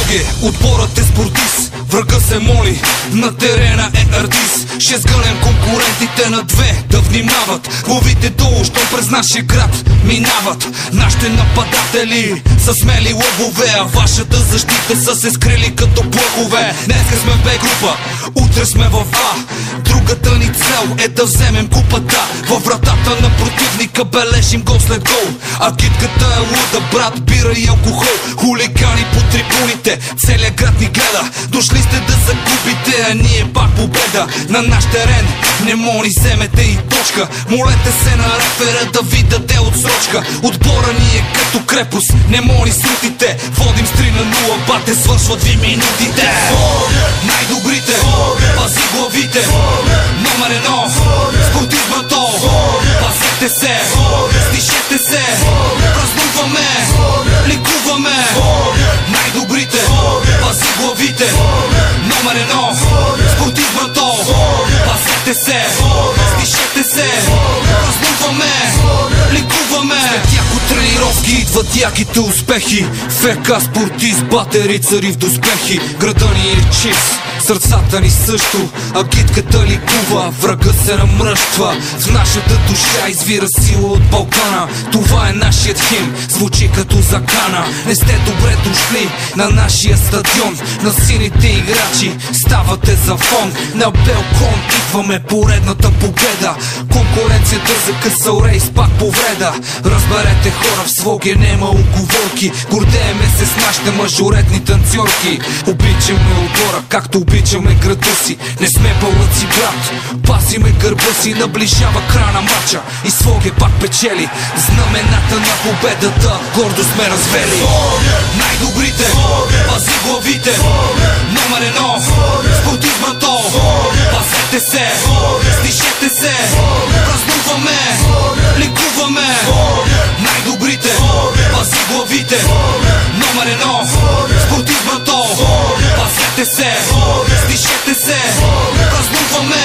Своге, отборът е спортист, врага се моли, на терена е артист. Ще сгънем конкурентите на две, да внимават. Главите долу, що през нашия град минават. Нашите нападатели са смели лъвове, а вашата защита са се скрили като плъхове. Днеска сме в Б група, утре сме в А. Другата ни цел е да вземем купата. Във вратата на противника бележим гол след гол. А китката е луда, брат, бира и алкохол. Хулигани по трибуните, целият град ни гледа. Дошли сте да загубите, а ние пак победа. На наш терен не мо ни вземете и точка. Молете се на рефера да ви даде отсрочка. Отбора ни е като крепост, не мо ни срутите. Водим с 3-0, бате, свършват ви минутите. Най-добрите, пази главите. Номер едно, спортизма то. Пазете се, стишете се. Празнуваме, ликуваме. Най-добрите, пази главите. Номер едно, спортизма то. Пазете се, стишете се. Празнуваме, ликуваме. След яко тренировки идват яките успехи. ФК спортист, батери, цари в доспехи. Града ни е чист, сърцата ни също, а гитката ликува, врага се намръщва. В нашата душа извира сила от Балкана. Това е нашият химн, звучи като закана. Не сте добре дошли на нашия стадион. На сините играчи ставате за фон. На Белкон идваме поредната победа. Конкуренцията за късал рейс пак повреда. Разберете хора, в Своге нема уговорки. Гордееме се с нашите мажоретни танцорки. Обичаме отбора, както обичаме града си. Не сме пълъци, брат, пазиме гърба си. Наближава края на матча и Своге пак печели. Знамената на победата гордо сме развели. Най-добрите, пази главите. Номер едно, спортизма то. Пазете се, стишете се. Празнуваме, ликуваме. Най-добрите, пази главите. Номер едно, спортизма то. Пазете се, стишете се. Празнуваме,